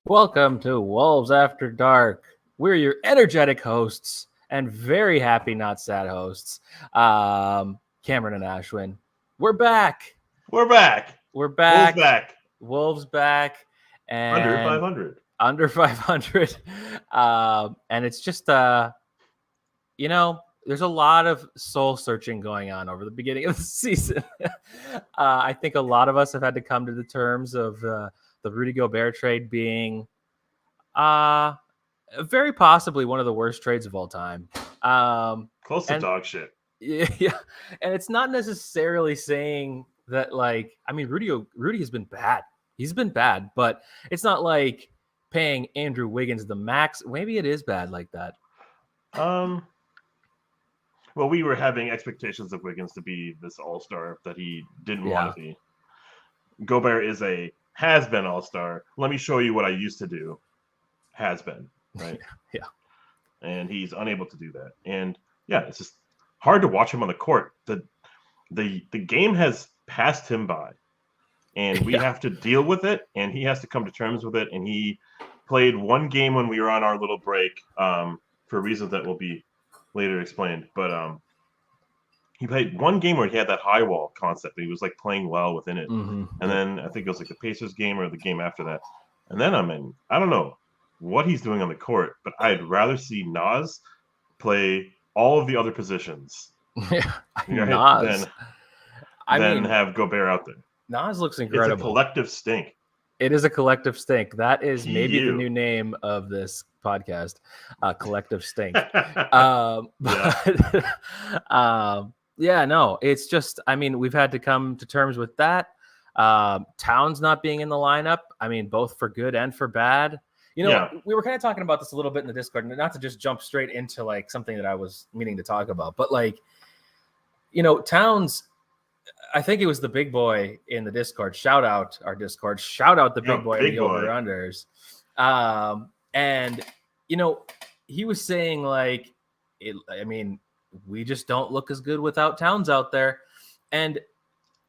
Welcome to Wolves After Dark. We're your energetic hosts and very happy, not sad hosts, Cameron and Ashwin. We're back. We're back. We're back. Wolves back. Wolves back. And Under 500. Under 500. And it's just, there's a lot of soul searching going on over the beginning of the season. I think a lot of us have had to come to the terms of the Rudy Gobert trade being very possibly one of the worst trades of all time. Close to dog shit. Yeah. And it's not necessarily saying that, Rudy has been bad. He's been bad, but it's not like paying Andrew Wiggins the max. Maybe it is bad like that. Well, we were having expectations of Wiggins to be this all-star that he didn't want to be. Gobert has been all-star. Let me show you what I used to do. Has been, right? Yeah. And he's unable to do that. And yeah, it's just hard to watch him on the court. The game has passed him by. And we have to deal with it, and he has to come to terms with it. And he played one game when we were on our little break for reasons that will be later explained. But he played one game where he had that high wall concept. And he was playing well within it. Mm-hmm. And then I think it was the Pacers game or the game after that. And then I don't know what he's doing on the court, but I'd rather see Nas play all of the other positions Nas. than have Gobert out there. Nas looks incredible. It's a collective stink. It is a collective stink. That is maybe the new name of this podcast, Collective Stink. It's just, we've had to come to terms with that. Towns not being in the lineup, both for good and for bad. We were kind of talking about this a little bit in the Discord, not to just jump straight into something that I was meaning to talk about, but Towns, I think it was the big boy in the Discord. Shout out our Discord. Shout out the big boy in the over-unders. And he was saying we just don't look as good without Towns out there. And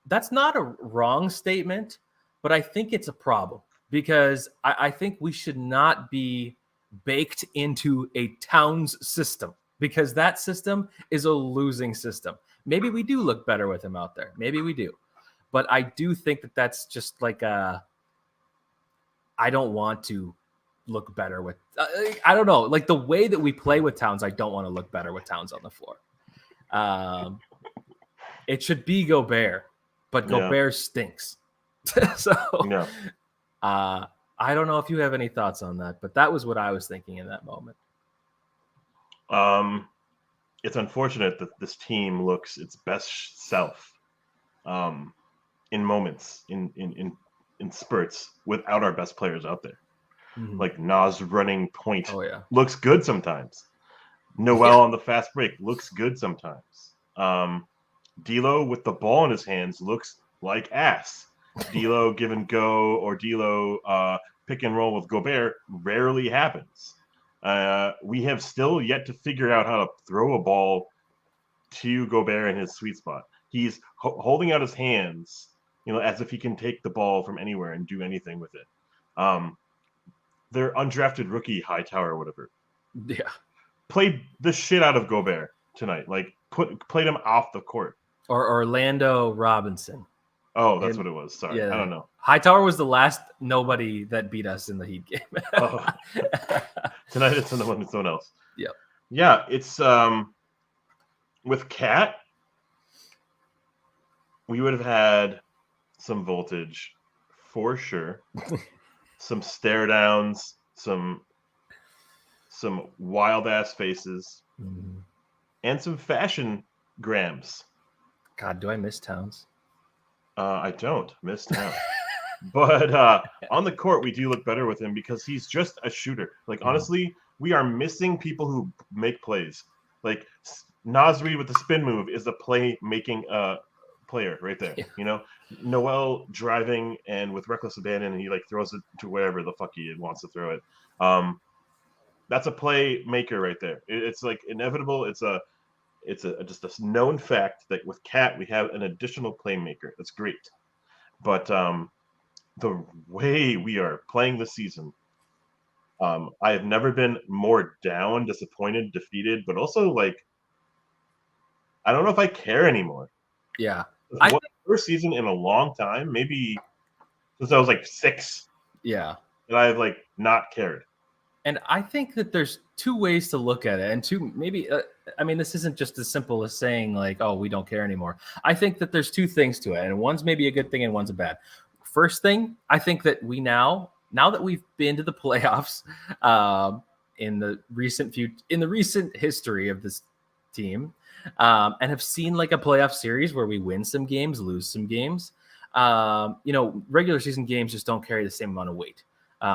that's not a wrong statement, but I think it's a problem because I think we should not be baked into a Towns system because that system is a losing system. Maybe we do look better with him out there. Maybe we do. But I do think that that's just I don't want to look better with I don't know. The way that we play with Towns, I don't want to look better with Towns on the floor. It should be Gobert, but Gobert stinks. I don't know if you have any thoughts on that, but that was what I was thinking in that moment. It's unfortunate that this team looks its best self in moments, in spurts, without our best players out there. Mm-hmm. Nas running point looks good sometimes. Noel on the fast break looks good sometimes. D'Lo with the ball in his hands looks like ass. D'Lo give and go or D'Lo pick and roll with Gobert rarely happens. We have still yet to figure out how to throw a ball to Gobert in his sweet spot. He's holding out his hands, as if he can take the ball from anywhere and do anything with it. Their undrafted rookie Hightower or whatever. Yeah. Played the shit out of Gobert tonight. Played him off the court. Or Orlando Robinson. Oh, that's what it was. Sorry. I don't know. Hightower was the last nobody that beat us in the Heat game. Tonight it's someone else. Yep. Yeah, it's with Cat, we would have had some voltage for sure. Some stare downs, some wild ass faces, and some fashion grams. God, do I miss Towns? I don't miss Towns. But on the court, we do look better with him because he's just a shooter. Honestly, we are missing people who make plays. Nas Reed with the spin move is a play-making player right there. Yeah. Noel driving and with reckless abandon, and he throws it to wherever the fuck he wants to throw it. That's a playmaker right there. It's inevitable. It's just a known fact that with Cat we have an additional playmaker. That's great, but the way we are playing this season I have never been more down, disappointed, defeated, but also like I don't know if I care anymore. Yeah. What first season in a long time, maybe since I was like 6. Yeah. And I've like not cared. And I think that there's two ways to look at it, and two maybe. I mean, this isn't just as simple as saying like, "Oh, we don't care anymore." I think that there's two things to it, and one's maybe a good thing and one's a bad. First thing, I think that we now that we've been to the playoffs in the recent history of this team, and have seen like a playoff series where we win some games, lose some games. Regular season games just don't carry the same amount of weight,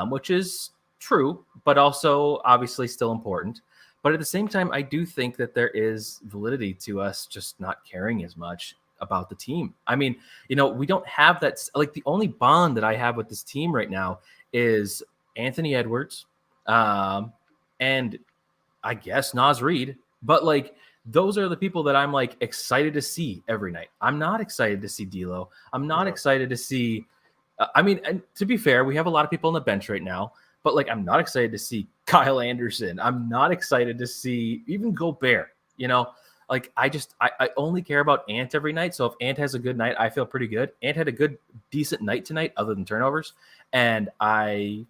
which is true, but also obviously still important. But at the same time, I do think that there is validity to us just not caring as much about the team. I mean, we don't have that. Like the only bond that I have with this team right now is Anthony Edwards, and I guess Naz Reid. But like those are the people that I'm like excited to see every night. I'm not excited to see D'Lo. I'm not excited to see. And to be fair, we have a lot of people on the bench right now. But like, I'm not excited to see Kyle Anderson. I'm not excited to see even Gobert. Like I only care about Ant every night. So if Ant has a good night, I feel pretty good. Ant had a good, decent night tonight, other than turnovers, and I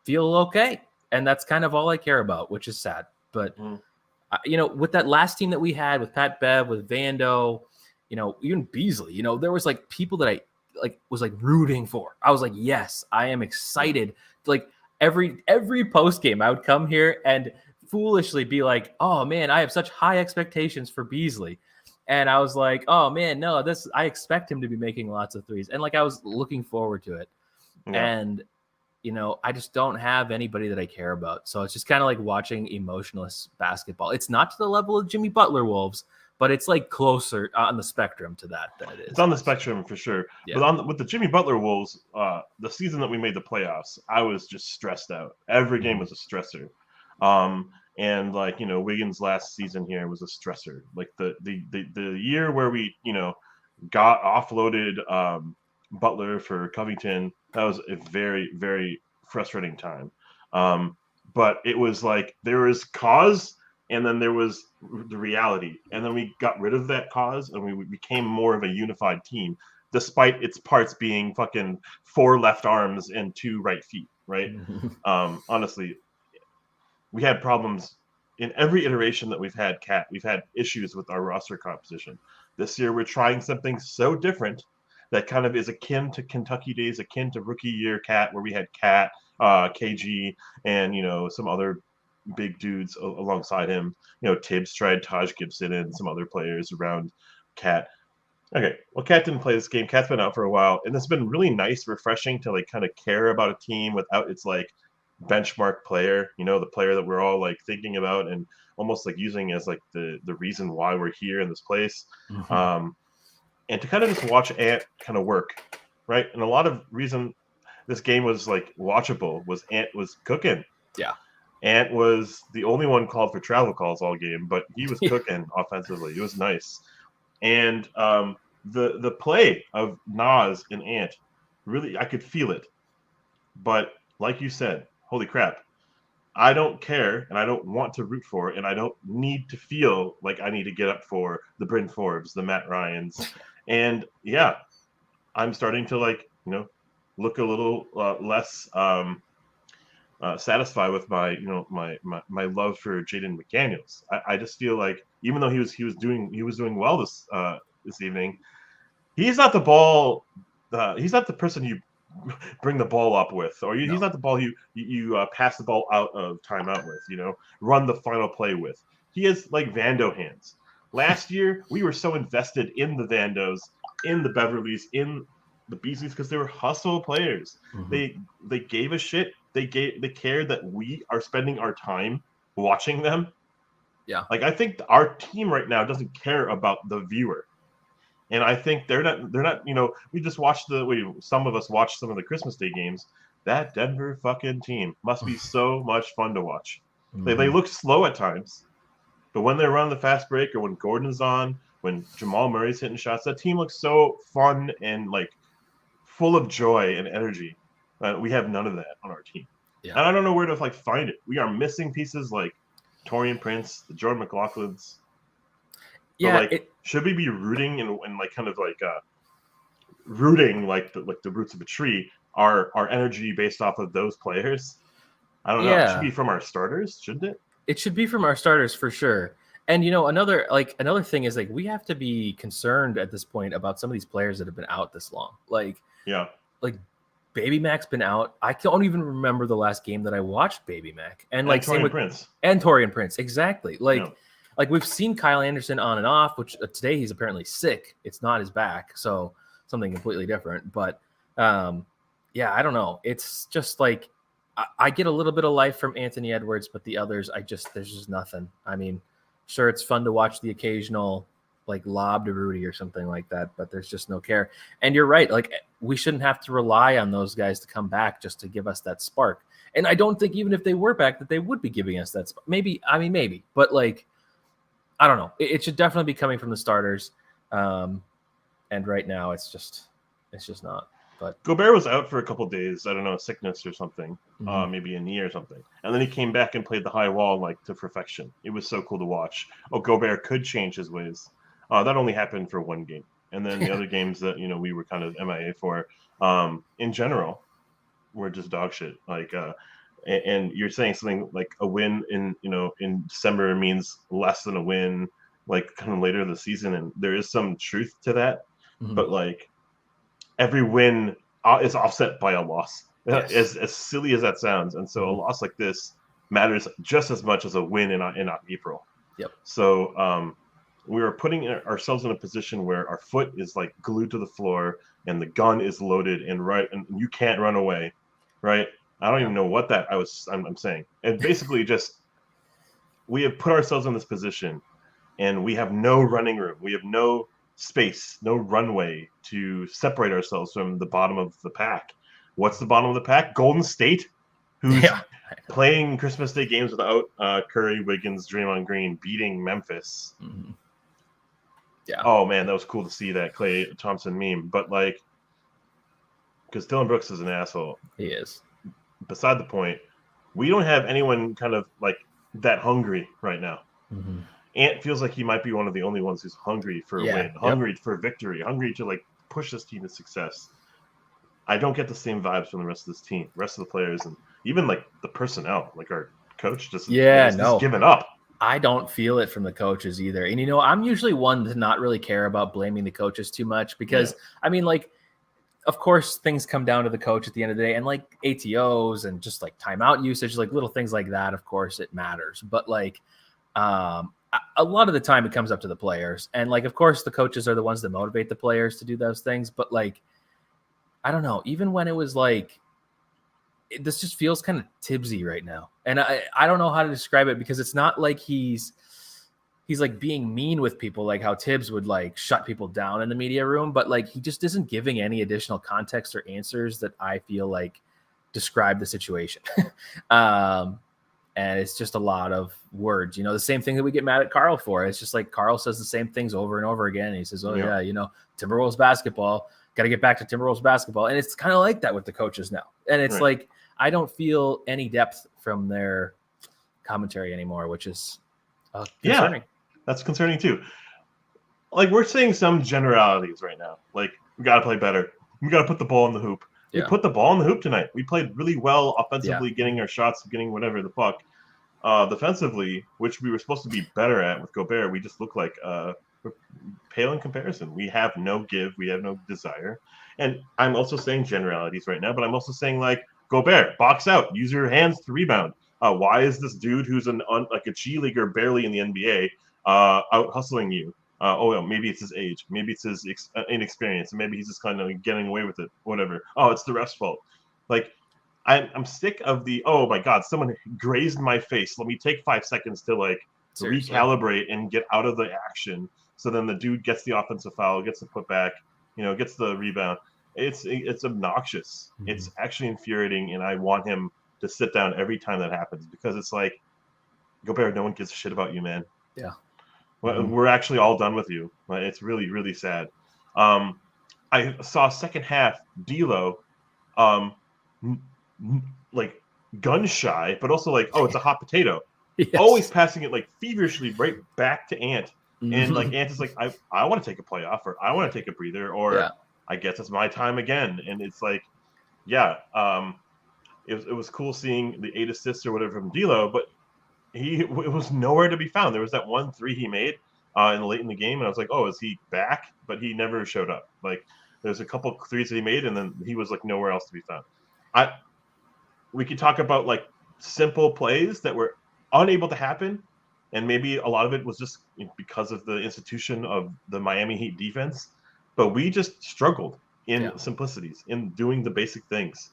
feel okay. And that's kind of all I care about, which is sad. But with that last team that we had with Pat Bev, with Vando, even Beasley, there was like people that I was like rooting for. I was like, yes, I am excited. Like every post game, I would come here and foolishly be like, oh man, I have such high expectations for Beasley. And I was like, oh man, no, I expect him to be making lots of threes. And like, I was looking forward to it. Yeah. And, I just don't have anybody that I care about. So it's just kind of like watching emotionless basketball. It's not to the level of Jimmy Butler Wolves, but it's like closer on the spectrum to that than it is. It's on the spectrum for sure. Yeah. But with the Jimmy Butler Wolves, the season that we made the playoffs, I was just stressed out. Every game was a stressor. And like, Wiggins' last season here was a stressor. Like the year where we, got offloaded Butler for Covington, that was a very, very frustrating time. But it was like there was cause and then there was the reality. And then we got rid of that cause and we became more of a unified team, despite its parts being fucking 4 left arms and 2 right feet, right? Honestly, we had problems in every iteration that we've had, Cat. We've had issues with our roster composition. This year, we're trying something so different that kind of is akin to Kentucky days, akin to rookie year Cat, where we had Cat, KG, and, some other big dudes alongside him. Tibbs tried Taj Gibson and some other players around Cat. Okay, well, Cat didn't play this game. Cat's been out for a while, and it's been really nice, refreshing to like kind of care about a team without its like benchmark player, the player that we're all like thinking about and almost like using as like the reason why we're here in this place. And to kind of just watch Ant kind of work, right? And a lot of reason this game was like watchable was Ant was cooking. Yeah. Ant was the only one called for travel calls all game, but he was cooking offensively. It was nice. And the play of Nas and Ant, really, I could feel it. But like you said, holy crap, I don't care and I don't want to root for and I don't need to feel like I need to get up for the Bryn Forbes, the Matt Ryans. And yeah, I'm starting to like, look a little less satisfied with my, my love for Jaden McDaniels. I just feel like even though he was doing well this evening, he's not the ball. He's not the person you bring the ball up with, or he's not the ball you pass the ball out of timeout with. Run the final play with. He has like Vando hands. Last year, we were so invested in the Vandos, in the Beverleys, in the Beasleys because they were hustle players. Mm-hmm. They gave a shit. They cared that we are spending our time watching them. Yeah. Like I think our team right now doesn't care about the viewer. And I think they're not, we just watched some of us watched some of the Christmas Day games. That Denver fucking team must be so much fun to watch. Mm-hmm. They look slow at times, but when they run the fast break or when Gordon's on, when Jamal Murray's hitting shots, that team looks so fun and like full of joy and energy. We have none of that on our team. And I don't know where to like find it. We are missing pieces like Torian Prince, the Jordan McLaughlins. Yeah, but like, should we be rooting and like kind of like rooting like the roots of a tree? Our energy based off of those players? I don't know. It should be from our starters, shouldn't it? It should be from our starters for sure. And another thing is like we have to be concerned at this point about some of these players that have been out this long. Like Baby Mac's been out. I don't even remember the last game that I watched Baby Mac. And like Torian Prince. And Torian Prince, exactly. Like we've seen Kyle Anderson on and off, which today he's apparently sick. It's not his back, so something completely different. But I don't know. It's just like I get a little bit of life from Anthony Edwards, but the others, there's just nothing. I mean, sure, it's fun to watch the occasional like lob to Rudy or something like that, but there's just no care. And you're right. Like we shouldn't have to rely on those guys to come back just to give us that spark. And I don't think even if they were back that they would be giving us that spark. Maybe, but like, I don't know. It should definitely be coming from the starters. And right now it's just not. But Gobert was out for a couple of days. I don't know, sickness or something, maybe a knee or something. And then he came back and played the high wall like to perfection. It was so cool to watch. Gobert could change his ways. That only happened for one game. And then the other games that, we were kind of MIA for, in general, were just dog shit. Like, and you're saying something like a win in December means less than a win, like kind of later in the season. And there is some truth to that. But like every win is offset by a loss, as silly as that sounds. And so a loss like this matters just as much as a win in April. Yep. So, we are putting ourselves in a position where our foot is like glued to the floor and the gun is loaded and you can't run away, right? I don't even know what I'm saying. And basically just, we have put ourselves in this position and we have no running room. We have no space, no runway to separate ourselves from the bottom of the pack. What's the bottom of the pack? Golden State, who's playing Christmas Day games without Curry, Wiggins, Draymond Green, beating Memphis. Mm-hmm. Yeah. Oh man, that was cool to see that Klay Thompson meme. But like, because Dylan Brooks is an asshole. He is. Beside the point, we don't have anyone kind of like that hungry right now. Mm-hmm. Ant feels like he might be one of the only ones who's hungry for a win, hungry for victory, hungry to like push this team to success. I don't get the same vibes from the rest of this team, rest of the players, and even like the personnel. Like our coach just given up. I don't feel it from the coaches either. And, I'm usually one to not really care about blaming the coaches too much because, I mean, like, of course, things come down to the coach at the end of the day and like ATOs and just like timeout usage, like little things like that. Of course, it matters. But like a lot of the time it comes up to the players. And like, of course, the coaches are the ones that motivate the players to do those things. But like, I don't know, even when it was like, this just feels kind of Tibbsy right now. And I don't know how to describe it because it's not like he's like being mean with people, like how Tibbs would like shut people down in the media room, but like he just isn't giving any additional context or answers that I feel like describe the situation. And it's just a lot of words, the same thing that we get mad at Carl for. It's just like Carl says the same things over and over again. And he says, Timberwolves basketball, got to get back to Timberwolves basketball. And it's kind of like that with the coaches now. And it's like, I don't feel any depth from their commentary anymore, which is concerning. That's concerning too. Like we're saying some generalities right now. Like we got to play better. We got to put the ball in the hoop. We put the ball in the hoop tonight. We played really well offensively, getting our shots, getting whatever the fuck. Defensively, which we were supposed to be better at with Gobert, we just look like pale in comparison. We have no give. We have no desire. And I'm also saying generalities right now, but I'm also saying like Gobert, box out, use your hands to rebound. Why is this dude who's like a G leaguer barely in the NBA out hustling you? Maybe it's his age. Maybe it's his inexperience. And maybe he's just kind of getting away with it. Whatever. Oh, it's the ref's fault. Like, I'm sick of the, oh my God, someone grazed my face. Let me take 5 seconds to like recalibrate and get out of the action. So then the dude gets the offensive foul, gets the putback, gets the rebound. It's obnoxious. Mm-hmm. It's actually infuriating, and I want him to sit down every time that happens because it's like, Gobert, no one gives a shit about you, man. Yeah. We're actually all done with you. It's really, really sad. I saw second half D'Lo, like gun shy, but also like, oh, it's a hot potato. Yes. Always passing it like feverishly right back to Ant. And like Mhm. Ant is like, I want to take a playoff, or I want to take a breather, or Yeah. I guess it's my time again. And it's like, yeah, it was cool seeing the 8 assists or whatever from D'Lo, but it was nowhere to be found. There was that 1 3 he made late in the game, and I was like, oh, is he back? But he never showed up. Like there's a couple threes that he made, and then he was like nowhere else to be found. We could talk about like simple plays that were unable to happen, and maybe a lot of it was just because of the institution of the Miami Heat defense. But we just struggled in simplicities, in doing the basic things,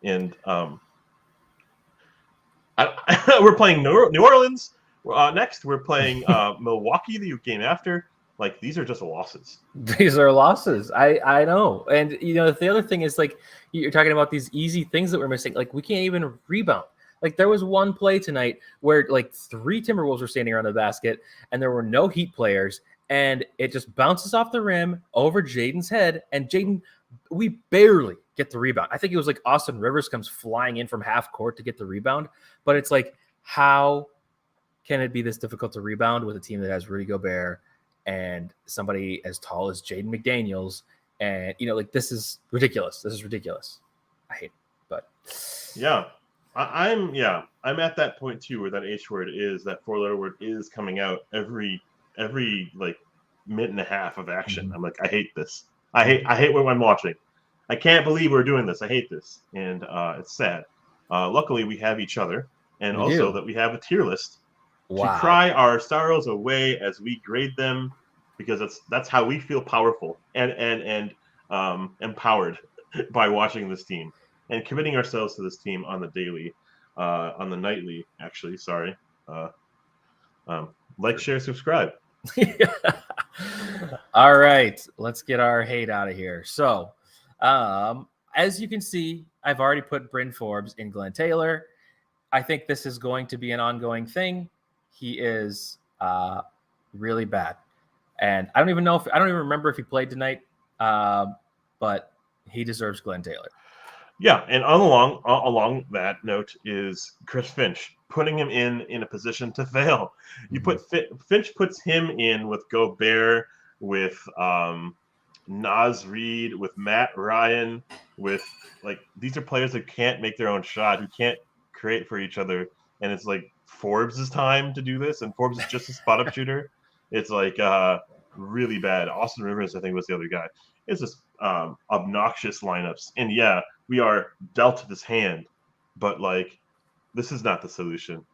and we're playing New Orleans next. We're playing Milwaukee the game after. Like these are just losses. These are losses. I know. And the other thing is like you're talking about these easy things that we're missing. Like we can't even rebound. Like there was one play tonight where like 3 Timberwolves were standing around the basket and there were no Heat players, and it just bounces off the rim over Jaden's head, and Jaden, we barely get the rebound. I think it was like Austin Rivers comes flying in from half court to get the rebound, but it's like, how can it be this difficult to rebound with a team that has Rudy Gobert and somebody as tall as Jaden McDaniels? And like this is ridiculous. This is ridiculous. I hate it, but yeah. I'm at that point too, where that H word is, that 4-letter word is coming out every like minute and a half of action. I'm like, I hate this. I hate what I'm watching. I can't believe we're doing this. I hate this, and it's sad. Luckily, we have each other, and also that we have a tier list to cry our sorrows away as we grade them, because that's how we feel powerful and empowered by watching this team and committing ourselves to this team on the daily, on the nightly, actually. Sorry. Like, share, subscribe. All right, let's get our hate out of here. So, as you can see, I've already put Bryn Forbes in Glenn Taylor. I think this is going to be an ongoing thing. He is really bad, and I don't even remember if he played tonight, but he deserves Glenn Taylor. Yeah, and along that note is Chris Finch, putting him in a position to fail. You put Finch puts him in with Gobert, with Naz Reid, with Matt Ryan, with like these are players that can't make their own shot, who can't create for each other, and it's like Forbes' time to do this, and Forbes is just a spot up shooter. It's like really bad. Austin Rivers, I think, was the other guy. It's just obnoxious lineups, and yeah, we are dealt this hand, but like this is not the solution.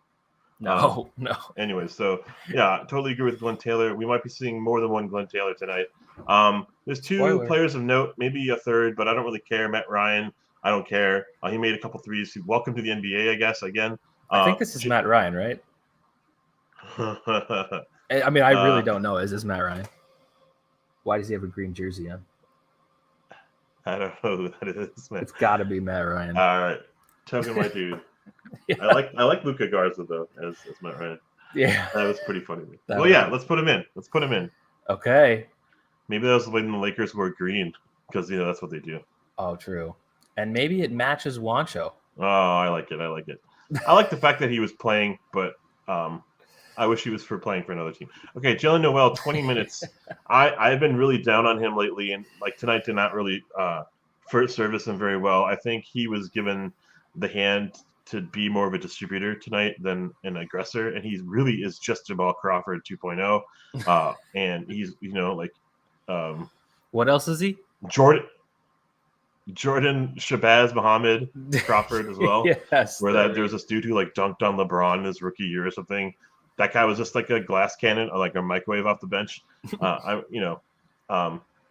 No. Anyway, so yeah, totally agree with Glenn Taylor. We might be seeing more than one Glenn Taylor tonight. There's 2 players of note, maybe a third, but I don't really care. Matt Ryan, I don't care. He made a couple threes. Welcome to the NBA, I guess. Again, I think this is Matt Ryan, right? I mean, I really don't know. Is this Matt Ryan? Why does he have a green jersey on? I don't know who that is, man. It's got to be Matt Ryan. All right, Token, my dude. Yeah. I like Luka Garza though as Matt Ryan. Yeah, that was pretty funny. Well, yeah, let's put him in. Okay. Maybe that was when the Lakers wore green, because that's what they do. Oh, true. And maybe it matches Juancho. Oh, I like it. I like the fact that he was playing, but I wish he was playing for another team. Okay, Jalen Noel, 20 minutes. I've been really down on him lately, and like tonight did not really first service him very well. I think he was given the hand to be more of a distributor tonight than an aggressor, and he really is just Jamal Crawford 2.0. And he's what else is he? Jordan Shabazz Muhammad Crawford as well. Yes. Where there was this dude who like dunked on LeBron in his rookie year or something. That guy was just like a glass cannon or like a microwave off the bench. No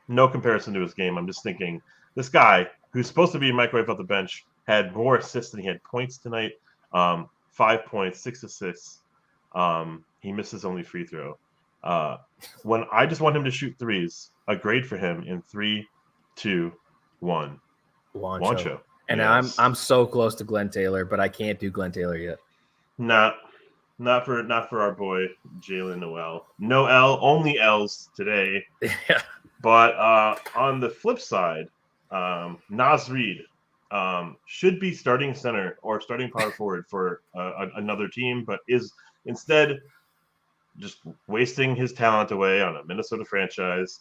comparison to his game. I'm just thinking this guy who's supposed to be a microwave off the bench had more assists than he had points tonight. 5 points, 6 assists. He missed his only free throw. When I just want him to shoot threes, a grade for him in 3, 2, 1. Juancho. And yes. I'm so close to Glenn Taylor, but I can't do Glenn Taylor yet. Not for our boy Jalen Noel. No L, only L's today. Yeah. But on the flip side, Naz Reid, should be starting center or starting power forward for another team, but is instead just wasting his talent away on a Minnesota franchise.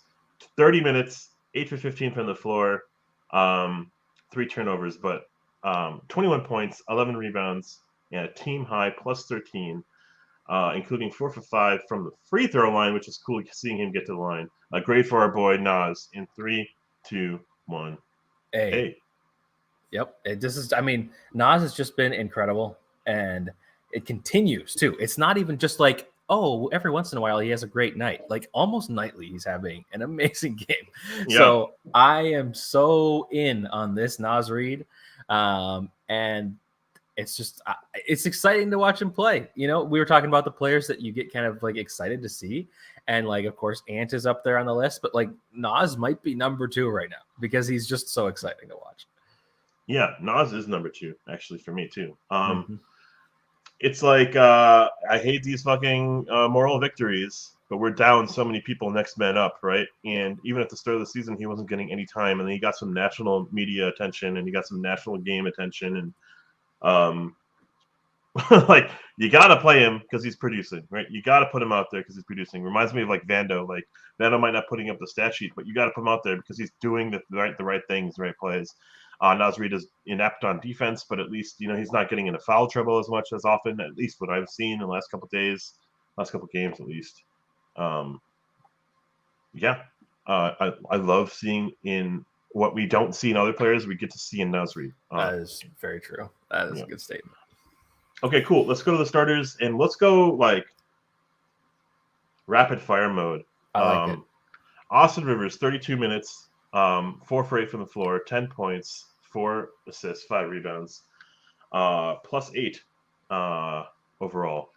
30 minutes, 8 for 15 from the floor, 3 turnovers, but 21 points, 11 rebounds, and a team high plus 13, including 4 for 5 from the free throw line, which is cool seeing him get to the line. A grade for our boy Nas in 3, 2, 1. Hey. Yep. Nas has just been incredible, and it continues too. It's not even just like, oh, every once in a while he has a great night. Like almost nightly, he's having an amazing game. Yeah. So I am so in on this Nas Reed, and it's just it's exciting to watch him play. We were talking about the players that you get kind of like excited to see, and like of course Ant is up there on the list, but like Nas might be number 2 right now because he's just so exciting to watch. Yeah, Nas is number 2 actually for me too. It's like I hate these fucking moral victories, but we're down so many people next man up, right? And even at the start of the season, he wasn't getting any time, and then he got some national media attention, and he got some national game attention, and like you got to play him because he's producing, right? You got to put him out there because he's producing. Reminds me of like Vando. Like Vando might not putting up the stat sheet, but you got to put him out there because he's doing the right things, the right plays. Nas Reed is inept on defense, but at least he's not getting into foul trouble as much as often. At least what I've seen in the last couple of days, last couple of games at least. I love seeing in what we don't see in other players, we get to see in Nas Reed. That is very true. That is a good statement. Okay, cool. Let's go to the starters and let's go like rapid fire mode. I like it. Austin Rivers, 32 minutes, 4 for 8 from the floor, 10 points, 4 assists, 5 rebounds, plus 8 overall.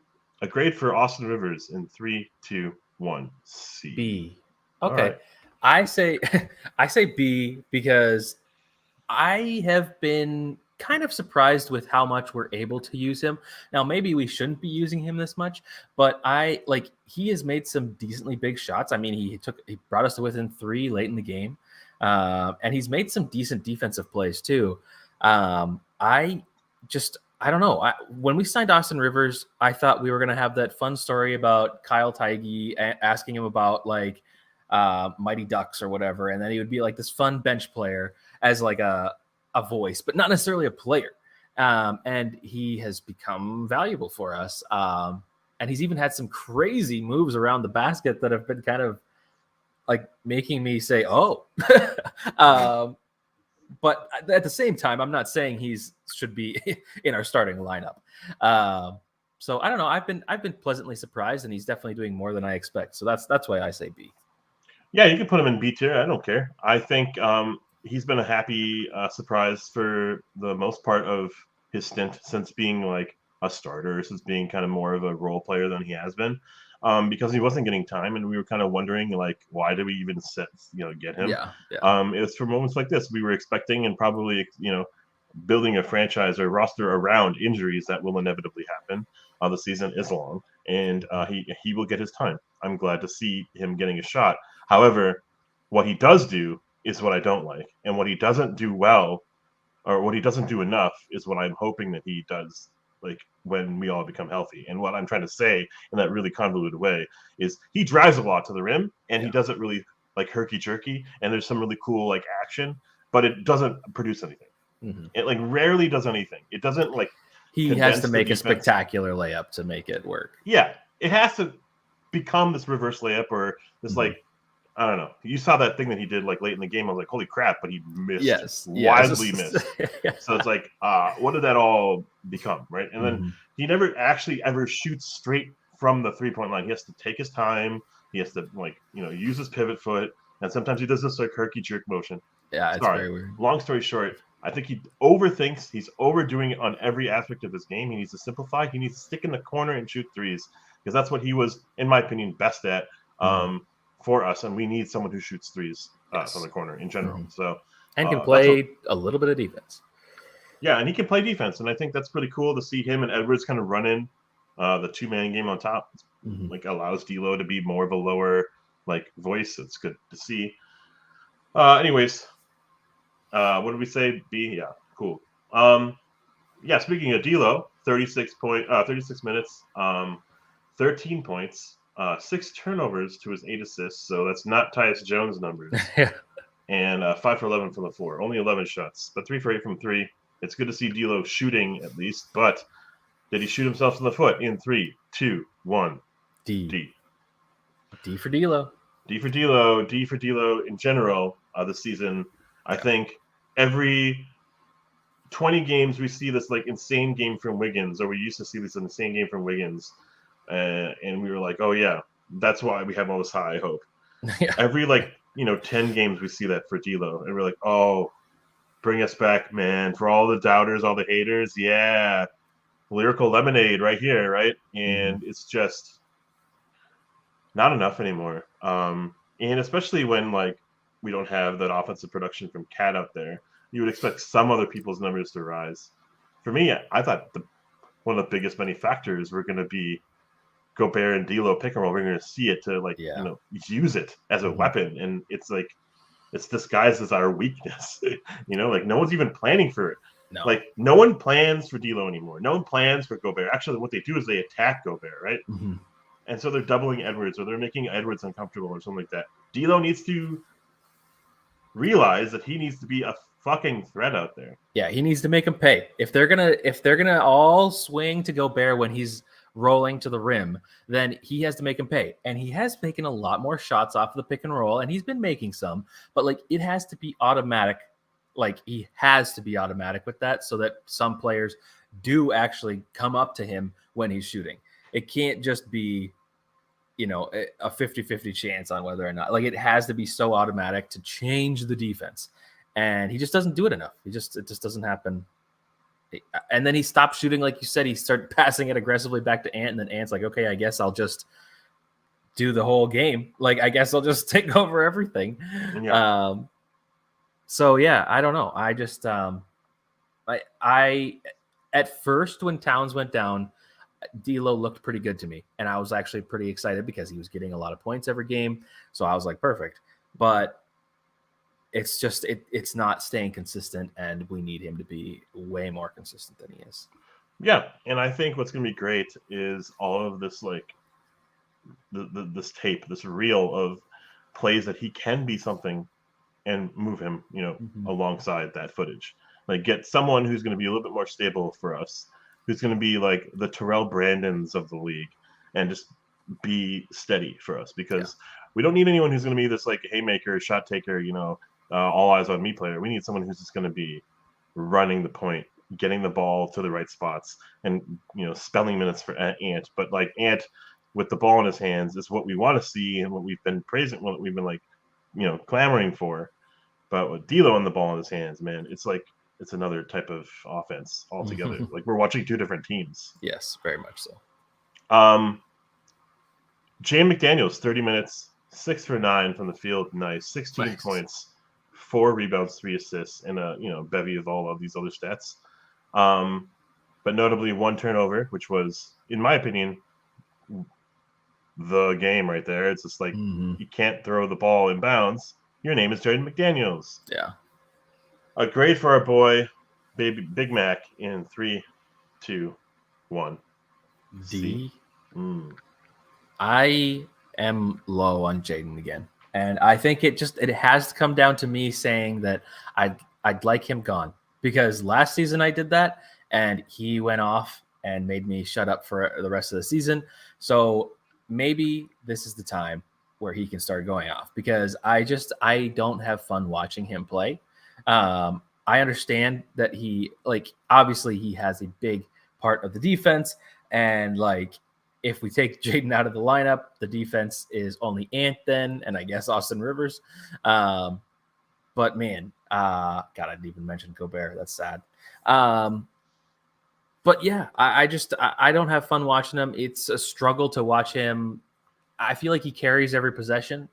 A grade for Austin Rivers in 3, 2, 1. C. B. Okay. Right. I say B because I have been kind of surprised with how much we're able to use him. Now, maybe we shouldn't be using him this much, but he has made some decently big shots. I mean, he brought us to within 3 late in the game. And he's made some decent defensive plays too. I don't know. When we signed Austin Rivers, I thought we were going to have that fun story about Kyle Tyge asking him about like Mighty Ducks or whatever. And then he would be like this fun bench player as like a voice, but not necessarily a player. And he has become valuable for us. And he's even had some crazy moves around the basket that have been kind of like making me say, oh, but at the same time, I'm not saying should be in our starting lineup. So I don't know. I've been pleasantly surprised, and he's definitely doing more than I expect. So that's why I say B. Yeah, you can put him in B tier. I don't care. I think he's been a happy surprise for the most part of his stint since being like a starter, since being kind of more of a role player than he has been. Because he wasn't getting time, and we were kind of wondering, like, why did we even get him? Yeah. It was for moments like this we were expecting, and probably building a franchise or roster around injuries that will inevitably happen. The season is long, and he will get his time. I'm glad to see him getting a shot. However, what he does do is what I don't like, and what he doesn't do well, or what he doesn't do enough, is what I'm hoping that he does. Like when we all become healthy. And what I'm trying to say in that really convoluted way is he drives a lot to the rim, and he does it really like herky jerky, and there's some really cool like action, but it doesn't produce anything. Mm-hmm. It like rarely does anything. It doesn't like he has to make a spectacular layup to make it work. Yeah, it has to become this reverse layup or this like I don't know. You saw that thing that he did like late in the game. I was like, holy crap! But he missed, widely missed. So it's like, what did that all become, right? And then he never actually ever shoots straight from the 3-point line. He has to take his time. He has to use his pivot foot, and sometimes he does this like herky jerk motion. Yeah, it's very weird. Long story short, I think he overthinks. He's overdoing it on every aspect of his game. He needs to simplify. He needs to stick in the corner and shoot threes because that's what he was, in my opinion, best at. For us, and we need someone who shoots threes from the corner in general. So and can play a little bit of defense. Yeah, and he can play defense, and I think that's pretty cool to see him and Edwards kind of run in the 2-man game on top. Like allows D'Lo to be more of a lower like voice. It's good to see. Anyways, what did we say? B? Yeah, Cool. Yeah, speaking of D'Lo, 36 minutes, 13 points, 6 turnovers to his 8 assists. So that's not Tyus Jones numbers. Yeah. And 5 for 11 from the floor, only 11 shots, but 3 for 8 from 3. It's good to see D'Lo shooting at least, but did he shoot himself in the foot in 3, 2, 1? D for D'Lo. D for D'Lo. D for D'Lo in general this season. I think every 20 games we see this like insane game from Wiggins, or we used to see this insane game from Wiggins, and we were like, oh yeah, that's why we have all this high hope. Yeah. Every 10 games we see that for D'Lo, and we're like, oh, bring us back, man. For all the doubters, all the haters, yeah, lyrical lemonade right here, right? And it's just not enough anymore. And especially when we don't have that offensive production from Cat out there, you would expect some other people's numbers to rise. For me, I thought one of the biggest many factors were going to be Gobert and D'Lo pick and roll. We're going to see it to use it as a weapon, and it's disguised as our weakness. No one's even planning for it. No. No one plans for D'Lo anymore. No one plans for Gobert. Actually, what they do is they attack Gobert, right? Mm-hmm. And so they're doubling Edwards, or they're making Edwards uncomfortable, or something like that. D'Lo needs to realize that he needs to be a fucking threat out there. Yeah, he needs to make him pay. If they're gonna all swing to Gobert when he's rolling to the rim, then he has to make him pay. And he has taken a lot more shots off of the pick and roll, and he's been making some, but it has to be automatic. He has to be automatic with that, so that some players do actually come up to him when he's shooting. It can't just be, a 50-50 chance on whether or not. It has to be so automatic to change the defense. And he just doesn't do it enough. It just doesn't happen. And then he stopped shooting, like you said. He started passing it aggressively back to Ant, and then Ant's like, okay, I guess I'll just do the whole game. I guess I'll just take over everything. Yeah. So, yeah, I don't know. I just I at first when Towns went down, D'Lo looked pretty good to me, and I was actually pretty excited because he was getting a lot of points every game. So I was like, perfect. But it's just it's not staying consistent, and we need him to be way more consistent than he is. Yeah, and I think what's going to be great is all of this this tape, this reel of plays that he can be something, and move him, alongside that footage. Get someone who's going to be a little bit more stable for us, who's going to be the Terrell Brandons of the league, and just be steady for us, because we don't need anyone who's going to be this haymaker, shot taker, all eyes on me player. We need someone who's just going to be running the point, getting the ball to the right spots, and spelling minutes for Ant. But Ant with the ball in his hands is what we want to see, and what we've been praising, what we've been clamoring for. But with D'Lo and the ball in his hands, man, it's another type of offense altogether. We're watching two different teams. Yes, very much so. Jaden McDaniels, 30 minutes, 6 for 9 from the field, nice, 16 points, 4 rebounds, 3 assists, and a bevy of all of these other stats. But notably 1 turnover, which was, in my opinion, the game right there. It's just you can't throw the ball in bounds. Your name is Jaden McDaniels. Yeah. A grade for our boy, Big Mac, in 3, 2, 1. D. I am low on Jaden again, and I think it has to come down to me saying that I'd like him gone, because last season I did that and he went off and made me shut up for the rest of the season. So maybe this is the time where he can start going off, because I don't have fun watching him play. I understand that he obviously he has a big part of the defense, and if we take Jaden out of the lineup, the defense is only Ant then, and I guess Austin Rivers. But man, God, I didn't even mention Gobert. That's sad. But yeah, I don't have fun watching him. It's a struggle to watch him. I feel like he carries every possession.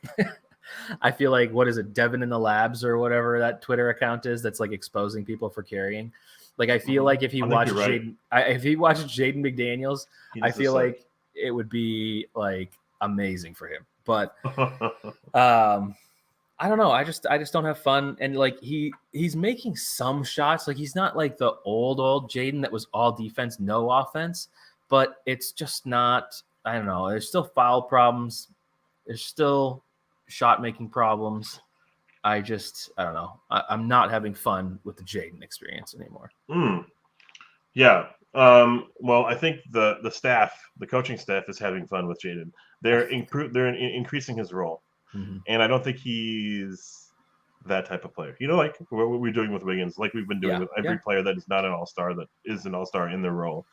I feel like, what is it, Devin in the Labs or whatever that Twitter account is that's exposing people for carrying. I feel like if he watches Jaden, if he watches Jaden McDaniels, I feel like it would be amazing for him. But I don't know. I just don't have fun. And like he's making some shots. Like he's not like the old Jaden that was all defense, no offense. But it's just not. I don't know. There's still foul problems. There's still shot making problems. I don't know. I'm not having fun with the Jaden experience anymore. Yeah. Well, I think the staff, the coaching staff, is having fun with Jaden. They're increasing his role, and I don't think he's that type of player. Like what we're doing with Wiggins, like we've been doing with every player that is not an all-star, that is an all-star in their role.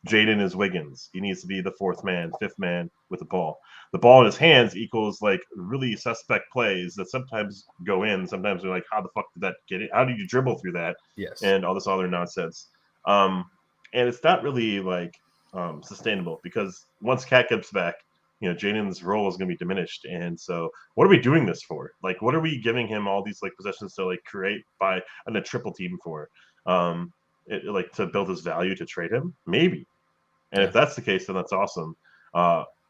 Jaden is Wiggins. He needs to be the fourth man, fifth man with the ball. The ball in his hands equals like really suspect plays that sometimes go in. Sometimes they're like, how the fuck did that get in? How did you dribble through that? Yes. And all this other nonsense. And it's not really like sustainable, because once Cat gets back, Jaden's role is going to be diminished. And so what are we doing this for? Like, what are we giving him all these like possessions to like create by a triple team for? Like to build his value to trade him? Maybe. And if that's the case, then that's awesome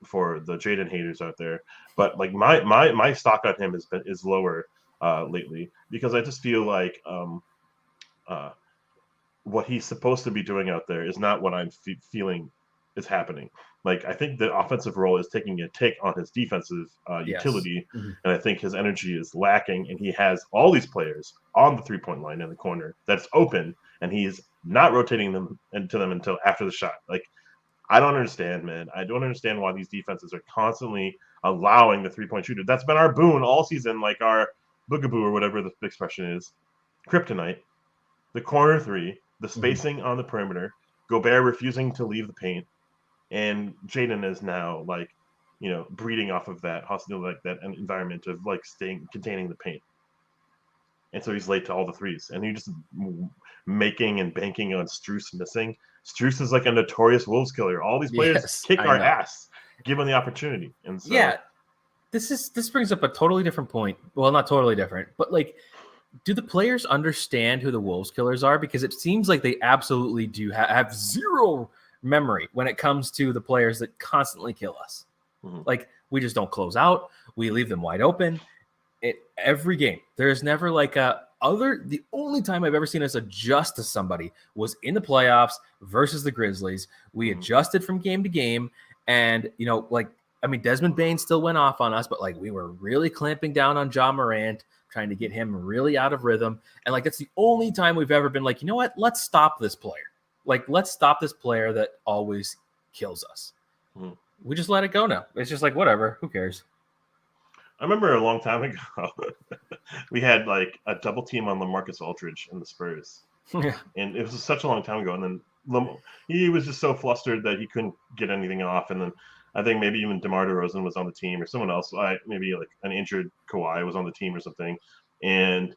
for the Jaden haters out there. But like my stock on him is lower lately, because I just feel like what he's supposed to be doing out there is not what I'm feeling is happening. Like, I think the offensive role is taking a tick on his defensive utility, and I think his energy is lacking, and he has all these players on the three-point line in the corner that's open, and he's not rotating them until after the shot. Like, I don't understand, man. I don't understand why these defenses are constantly allowing the three-point shooter. That's been our boon all season, like our boogaboo or whatever the expression is, kryptonite, the corner three, the spacing on the perimeter, Gobert refusing to leave the paint, and Jaden is now like, breeding off of that hostile, like that environment of like containing the paint. And so he's late to all the threes, and he's just making and banking on Strus missing. Strus is like a notorious Wolves killer. All these players kick our ass, given the opportunity. And so, this brings up a totally different point. Well, not totally different, but like, do the players understand who the Wolves killers are? Because it seems like they absolutely do have zero memory when it comes to the players that constantly kill us. Like, we just don't close out. We leave them wide open. Every game, there's never like the only time I've ever seen us adjust to somebody was in the playoffs versus the Grizzlies. We adjusted from game to game, and Desmond Bane still went off on us, but like, we were really clamping down on Ja Morant, trying to get him really out of rhythm. And like, that's the only time we've ever been like, you know what? Let's stop this player. Like, let's stop this player that always kills us. We just let it go now. It's just like, whatever. Who cares? I remember a long time ago, we had like a double team on LaMarcus Aldridge in the Spurs. Yeah. And it was such a long time ago. And then he was just so flustered that he couldn't get anything off. And then I think maybe even DeMar DeRozan was on the team, or someone else, maybe like an injured Kawhi was on the team or something. And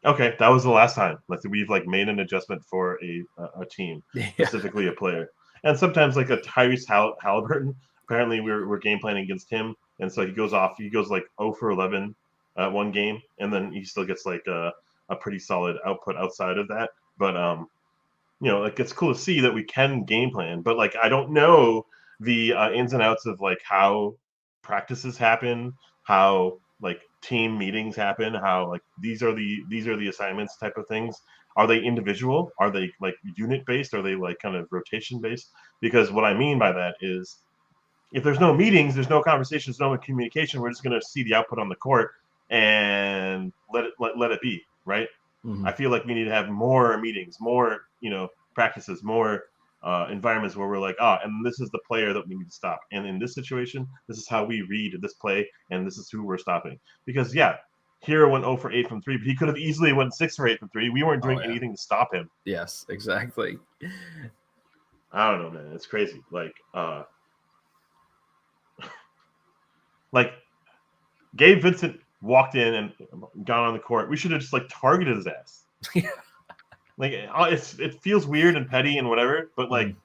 okay, that was the last time. Like, we've like made an adjustment for a team, specifically a player. And sometimes like a Tyrese Halliburton, apparently we're game planning against him, and so he goes like 0 for 11 one game, and then he still gets like a pretty solid output outside of that. But like, it's cool to see that we can game plan, but like, I don't know the ins and outs of like how practices happen, how like team meetings happen, how like these are the assignments type of things. Are they individual? Are they like unit based? Are they like kind of rotation based? Because what I mean by that is, if there's no meetings, there's no conversations, no communication, we're just going to see the output on the court and let it be, right? I feel like we need to have more meetings, more practices, more environments where we're like, and this is the player that we need to stop, and in this situation, this is how we read this play, and this is who we're stopping. Because Hero went 0 for 8 from 3, but he could have easily went 6 for 8 from 3. We weren't doing anything to stop him. Yes, exactly. I don't know, man. It's crazy. Like Gabe Vincent walked in and got on the court. We should have just like targeted his ass. Like, it feels weird and petty and whatever, but like,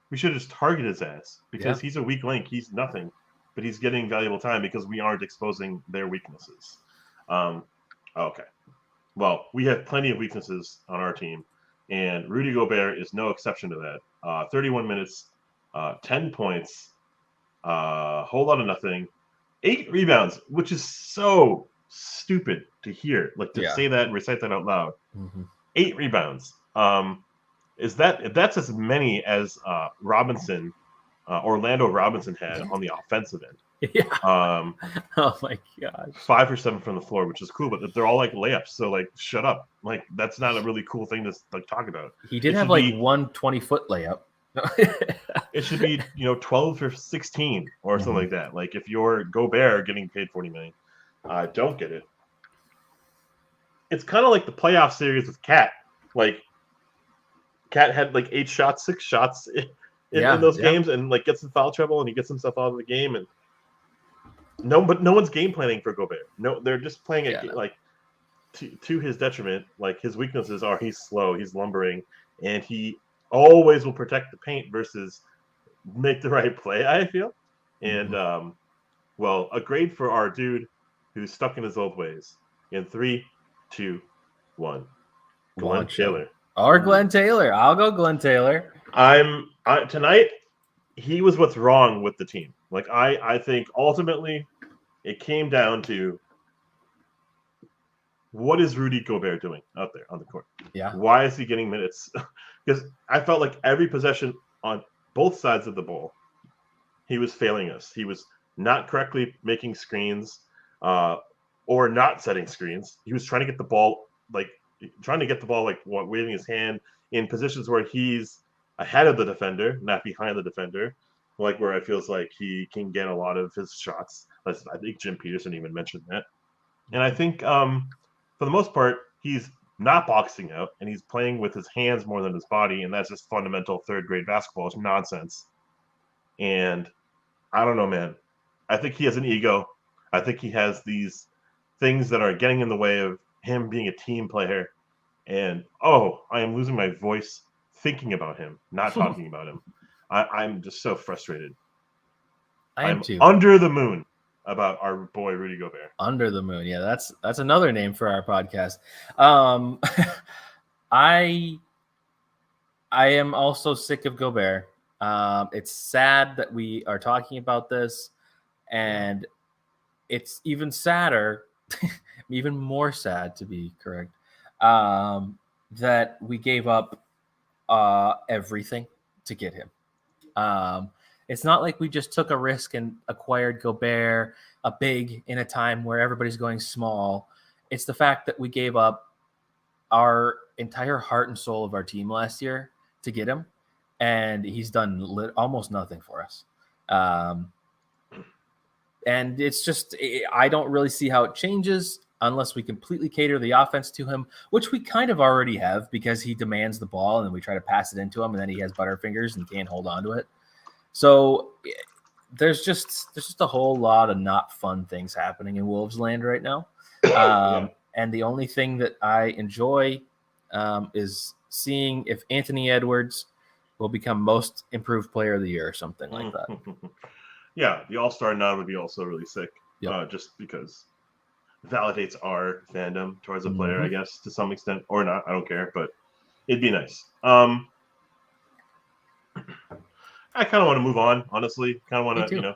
we should have just targeted his ass, because he's a weak link. He's nothing, but he's getting valuable time because we aren't exposing their weaknesses. Okay. Well, we have plenty of weaknesses on our team, and Rudy Gobert is no exception to that. 31 minutes, 10 points, whole lot of nothing, 8 rebounds, which is so stupid to hear. Like to Yeah. say that and recite that out loud. Mm-hmm. 8 rebounds. That's as many as Orlando Robinson had on the offensive end. Yeah. Um, Oh my gosh. 5 for 7 from the floor, which is cool, but they're all like layups. So like, shut up. Like that's not a really cool thing to like talk about. He did It have should like be- one 20-foot layup. It should be 12 or 16 or something like that. Like if you're Gobert getting paid $40 million, don't get it. It's kind of like the playoff series with Cat. Like Cat had like 6 shots in those games, and like gets in foul trouble, and he gets himself out of the game, and no one's game planning for Gobert. No, they're just playing it like to his detriment. Like his weaknesses are he's slow, he's lumbering, and he always will protect the paint versus make the right play, I feel. And well, a grade for our dude who's stuck in his old ways. In 3, 2, 1. Glenn Taylor. Or Glenn Taylor. I'll go Glenn Taylor. Tonight, he was what's wrong with the team. Like I think ultimately it came down to what is Rudy Gobert doing out there on the court? Yeah. Why is he getting minutes? Because I felt like every possession on both sides of the ball, he was failing us. He was not correctly making screens or not setting screens. He was trying to get the ball waving his hand in positions where he's ahead of the defender, not behind the defender, like where it feels like he can get a lot of his shots. I think Jim Peterson even mentioned that. And I think for the most part, he's not boxing out, and he's playing with his hands more than his body, and that's just fundamental third-grade basketball. It's nonsense. And I don't know, man. I think he has an ego. I think he has these things that are getting in the way of him being a team player. And, I am losing my voice thinking about him, not talking about him. I'm just so frustrated. I'm too. Under the moon about our boy Rudy Gobert. Under the moon. Yeah, that's another name for our podcast. I am also sick of Gobert. It's sad that we are talking about this, and it's even sadder, even more sad to be correct, that we gave up everything to get him. It's not like we just took a risk and acquired Gobert, a big, in a time where everybody's going small. It's the fact that we gave up our entire heart and soul of our team last year to get him, and he's done almost nothing for us. And it's just, I don't really see how it changes unless we completely cater the offense to him, which we kind of already have because he demands the ball and then we try to pass it into him and then he has butterfingers and can't hold on to it. So there's just a whole lot of not fun things happening in Wolves land right now. And the only thing that I enjoy is seeing if Anthony Edwards will become most improved player of the year or something like that. Yeah, the All-Star nod would be also really sick, just because it validates our fandom towards a player, I guess, to some extent, or not. I don't care, but it'd be nice. I kind of want to move on, honestly. Kind of want to,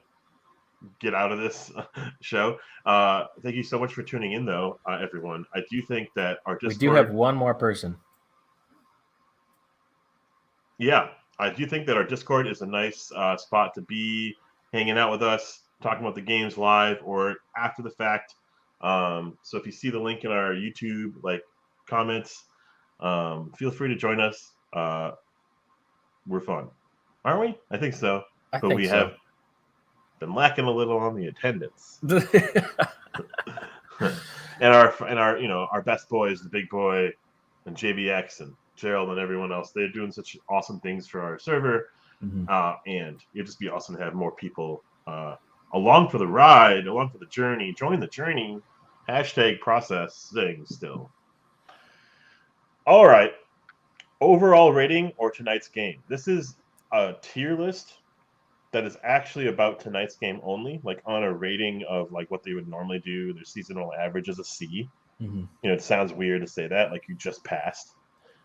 get out of this show. Thank you so much for tuning in, though, everyone. I do think that our Discord... We do have one more person. Yeah, I do think that our Discord is a nice spot to be hanging out with us, talking about the games live or after the fact. So if you see the link in our YouTube comments, feel free to join us. We're fun, aren't we? I think so. But we have been lacking a little on the attendance. and our best boys, the Big Boy and JBX and Gerald and everyone else, they're doing such awesome things for our server. And it'd just be awesome to have more people along for the ride, along for the journey. Join the journey. #processing still. All right. Overall rating or tonight's game. This is a tier list that is actually about tonight's game only, on a rating of what they would normally do. Their seasonal average is a C. It sounds weird to say that, you just passed.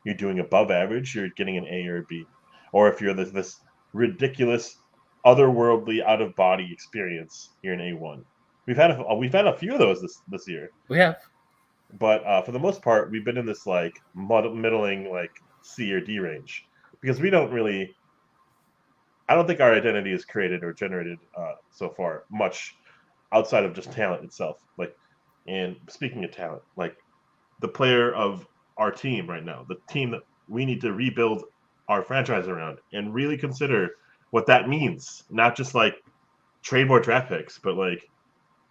You're doing above average, you're getting an A or a B. Or if you're this ridiculous, otherworldly, out-of-body experience, you're an A1. we've had a few of those this year. We have. But for the most part, we've been in this like middling like C or D range because we don't really. I don't think our identity is created or generated so far much outside of just talent itself. Like, and speaking of talent, like the player of our team right now, the team that we need to rebuild our franchise around, and really consider what that means. Not just like trade more draft picks, but like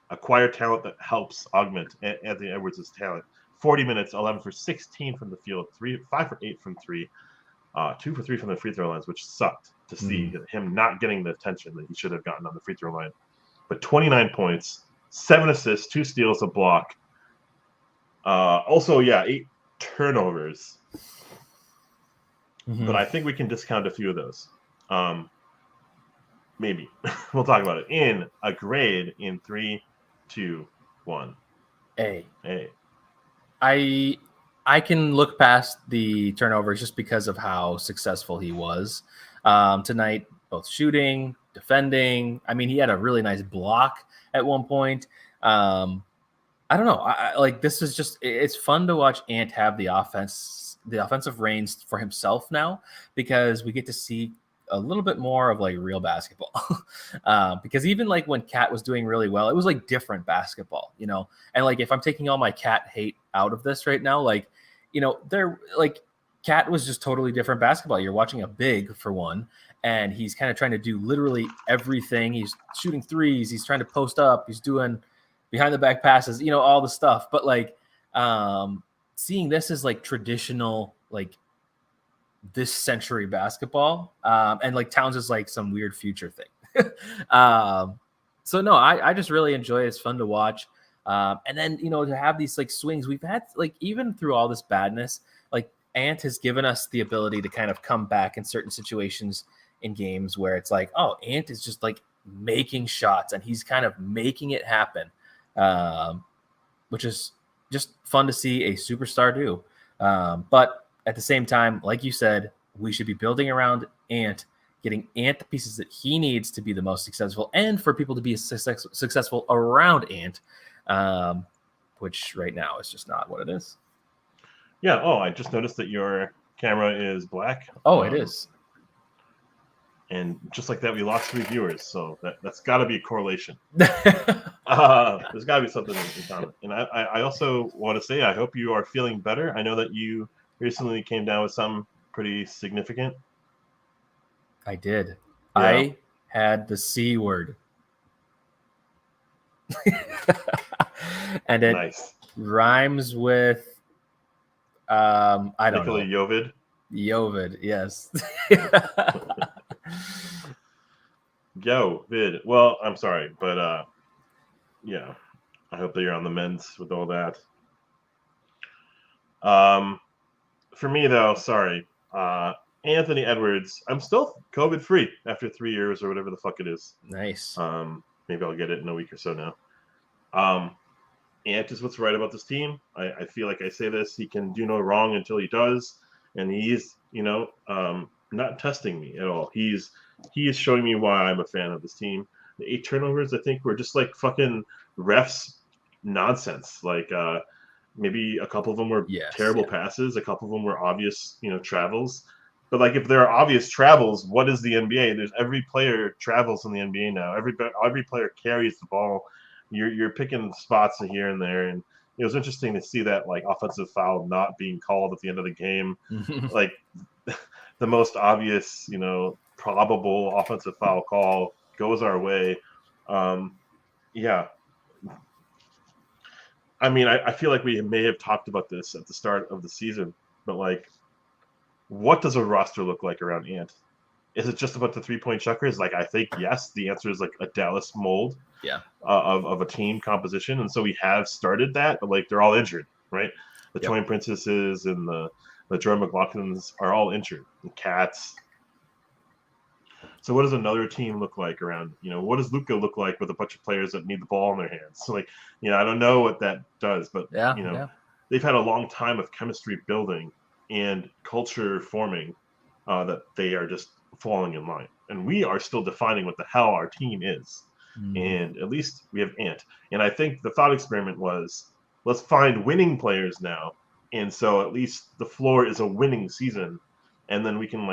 acquire talent that helps augment Anthony Edwards' talent. 40 minutes, 11 for 16 from the field, 5 for 8 from 3, 2 for 3 from the free throw lines, which sucked to see him not getting the attention that he should have gotten on the free throw line. But 29 points, 7 assists, 2 steals, a block. Also, 8 turnovers. But I think we can discount a few of those. Maybe. We'll talk about it. In a grade in 3, 2, 1. A. A. I can look past the turnovers just because of how successful he was tonight, both shooting, defending. I mean, he had a really nice block at one point. I don't know. I like this is just it's fun to watch Ant have the offensive reins for himself now because we get to see a little bit more of like real basketball. Because even like when Cat was doing really well, it was like different basketball, you know. And like if I'm taking all my Cat hate out of this right now, like, you know, they're like Cat was just totally different basketball. You're watching a big for one, and he's kind of trying to do literally everything. He's shooting threes, he's trying to post up, he's doing behind the back passes, you know, all the stuff. But like seeing this as like traditional, like this century basketball, and like Towns is like some weird future thing. So no, I just really enjoy it. It's fun to watch. And then, you know, to have these like swings we've had, like even through all this badness, like Ant has given us the ability to kind of come back in certain situations in games where it's like, oh, Ant is just like making shots and he's kind of making it happen, which is just fun to see a superstar do. But at the same time, like you said, we should be building around Ant, getting Ant the pieces that he needs to be the most successful and for people to be successful around Ant, which right now is just not what it is. Yeah. Oh, I just noticed that your camera is black. Oh, it is. And just like that, we lost 3 viewers. So that's got to be a correlation. There's got to be something in common. And I also want to say I hope you are feeling better. I know that you recently came down with something pretty significant. I did. Yeah. I had the C word. And it rhymes with I don't know. Jovid. Jovid, yes. Jovid. Well, I'm sorry, but yeah. I hope that you're on the mends with all that. For me though, sorry. Anthony Edwards, I'm still COVID free after 3 years or whatever the fuck it is. Nice. Maybe I'll get it in a week or so now. Ant is what's right about this team. I feel like I say this, he can do no wrong until he does, and he's, you know, not testing me at all. He is showing me why I'm a fan of this team. The 8 turnovers, I think, were just like fucking refs nonsense. Like maybe a couple of them were terrible passes, a couple of them were obvious, you know, travels. But like, if there are obvious travels, what is the NBA? There's every player travels in the NBA now. Every player carries the ball. You're picking spots here and there, and it was interesting to see that like offensive foul not being called at the end of the game. Like the most obvious, you know, probable offensive foul call goes our way. Yeah. I mean, I feel like we may have talked about this at the start of the season, but like, what does a roster look like around Ant? Is it just about the 3-point chuckers? Like, I think yes. The answer is like a Dallas mold, of a team composition, and so we have started that, but like they're all injured, right? The Twain Princesses and the Jordan McLaughlins are all injured, and Cats. So what does another team look like around? You know, what does Luka look like with a bunch of players that need the ball in their hands? So like, you know, I don't know what that does, but you know, they've had a long time of chemistry building and culture forming, that they are just falling in line, and we are still defining what the hell our team is. and at least we have Ant. And I think the thought experiment was, let's find winning players now, and so at least the floor is a winning season, and then we can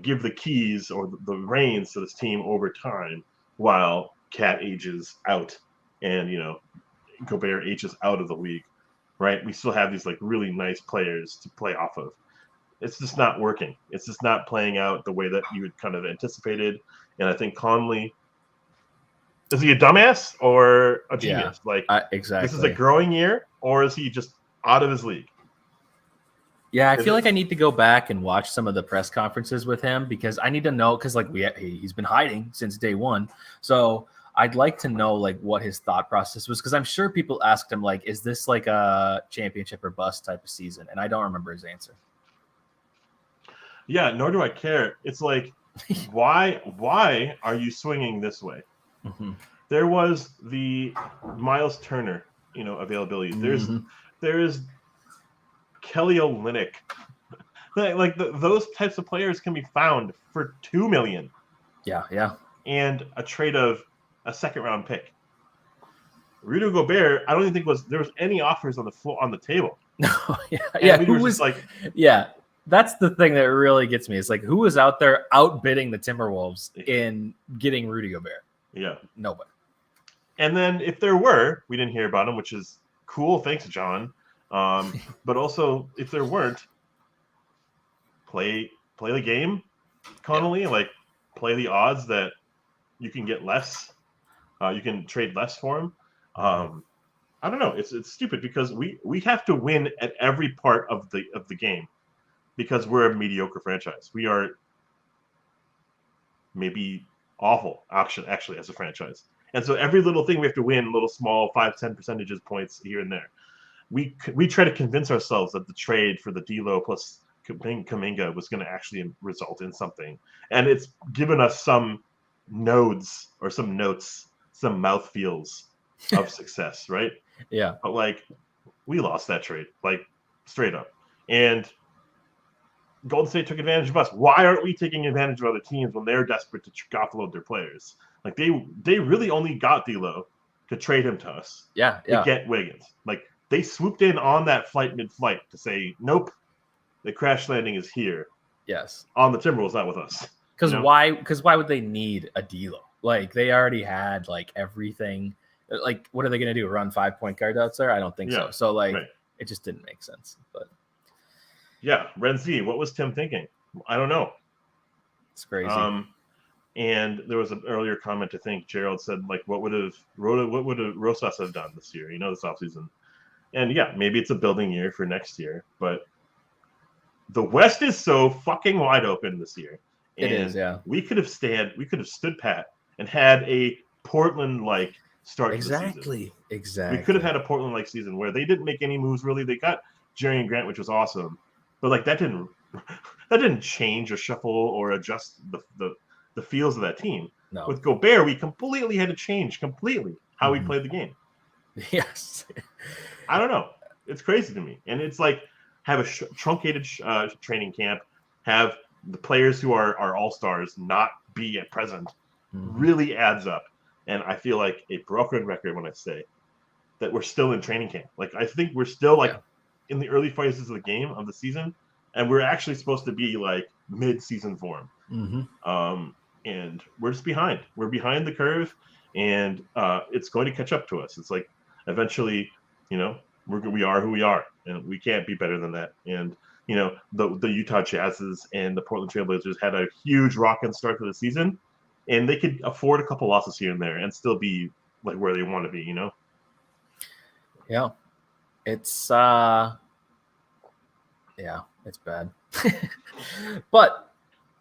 give the keys or the reins to this team over time while Cat ages out and Gobert ages out of the league. Right, we still have these really nice players to play off of. It's just not working. It's just not playing out the way that you had kind of anticipated. And I think Conley, is he a dumbass or a genius? Exactly. This is a growing year, or is he just out of his league? Yeah, I feel like I need to go back and watch some of the press conferences with him because I need to know, because he's been hiding since day one. So I'd like to know what his thought process was, because I'm sure people asked him is this a championship or bust type of season? And I don't remember his answer. Yeah, nor do I care. It's why are you swinging this way? Mm-hmm. There was the Miles Turner, availability. There is Kelly Olynyk. Those types of players can be found for $2 million. Yeah. And a trade of a second-round pick. Rudy Gobert, I don't even think there was any offers on the table. No, yeah. Who was yeah. That's the thing that really gets me. It's who was out there outbidding the Timberwolves in getting Rudy Gobert? Yeah. Nobody. And then if there were, we didn't hear about him, which is cool. Thanks, John. But also, if there weren't, play the game, Connolly. Play the odds that you can get less. You can trade less for him. I don't know. It's stupid because we have to win at every part of the game. Because we're a mediocre franchise. We are maybe awful, actually, as a franchise. And so every little thing we have to win, little small 5-10 percentage points here and there. We try to convince ourselves that the trade for the D'Lo plus Kuminga was going to actually result in something. And it's given us some nodes or some notes, some mouthfeels of success, right? Yeah. But we lost that trade, straight up. And Golden State took advantage of us. Why aren't we taking advantage of other teams when they're desperate to offload their players? They really only got D'Lo to trade him to us. Yeah. To get Wiggins. They swooped in on that flight mid-flight to say, nope, the crash landing is here. Yes. On the Timberwolves, not with us. Because why? Because why would they need a D'Lo? They already had everything. What are they going to do? Run 5 point guard outs there? I don't think so. So right. It just didn't make sense. But yeah, Renzi, what was Tim thinking? I don't know. It's crazy. And there was an earlier comment. I think Gerald said, what would Rosas have done this year? This offseason. And yeah, maybe it's a building year for next year, but the West is so fucking wide open this year. And it is, yeah. We could have stood pat and had a Portland-like start to the season. Exactly. We could have had a Portland-like season where they didn't make any moves really. They got Jerry and Grant, which was awesome, but that didn't change or shuffle or adjust the feels of that team. No. With Gobert, we completely had to change how we played the game. Yes. I don't know. It's crazy to me. And it's have a truncated training camp, have the players who are all-stars not be at present really adds up. And I feel like a broken record when I say that we're still in training camp. I think we're still in the early phases of the game of the season, and we're actually supposed to be mid-season form. And we're just behind. We're behind the curve, and it's going to catch up to us. It's eventually, we are who we are, and we can't be better than that. And the Utah Jazzes and the Portland Trailblazers had a huge rockin' start to the season, and they could afford a couple losses here and there and still be where they want to be. Yeah, it's it's bad. But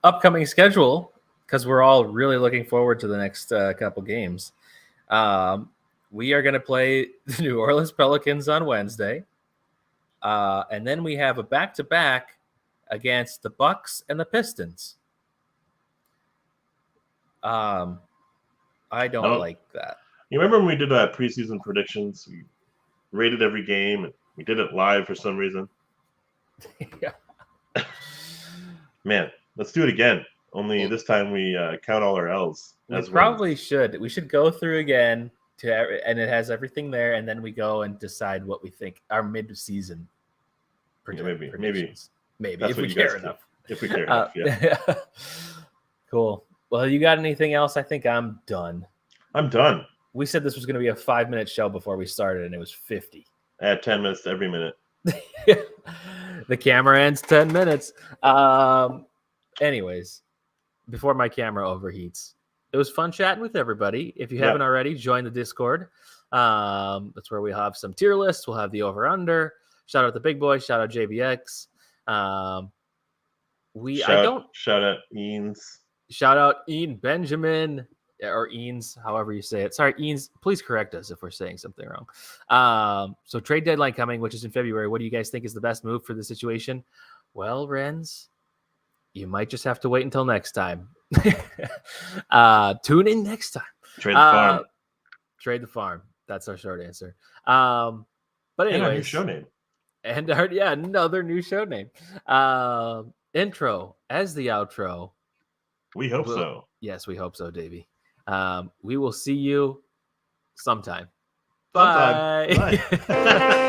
upcoming schedule, because we're all really looking forward to the next couple games. We are going to play the New Orleans Pelicans on Wednesday. And then we have a back-to-back against the Bucks and the Pistons. I don't like that. You remember when we did preseason predictions? We rated every game, and we did it live for some reason. Yeah. Man, let's do it again. Only this time we count all our L's. We probably should. We should go through again and it has everything there, and then we go and decide what we think our mid-season predictions. Maybe if we care enough. If we care enough, yeah. Cool. Well, you got anything else? I think I'm done. I'm done. We said this was going to be a 5-minute show before we started, and it was 50. I had 10 minutes every minute. The camera ends 10 minutes. Anyways, before my camera overheats, it was fun chatting with everybody. If you haven't already, join the Discord. That's where we have some tier lists. We'll have the over-under. Shout out the big boy. Shout out JBX. Shout out Eanes. Shout out Ian Benjamin or Eanes, however you say it. Sorry, Eanes, please correct us if we're saying something wrong. So trade deadline coming, which is in February. What do you guys think is the best move for the situation? Well, Renz, you might just have to wait until next time. Tune in next time. Trade the farm. Trade the farm. That's our short answer. But anyways, and our new show name. And another new show name. Intro as the outro. We hope so. Yes, we hope so, Davey. We will see you sometime. Bye. Bye.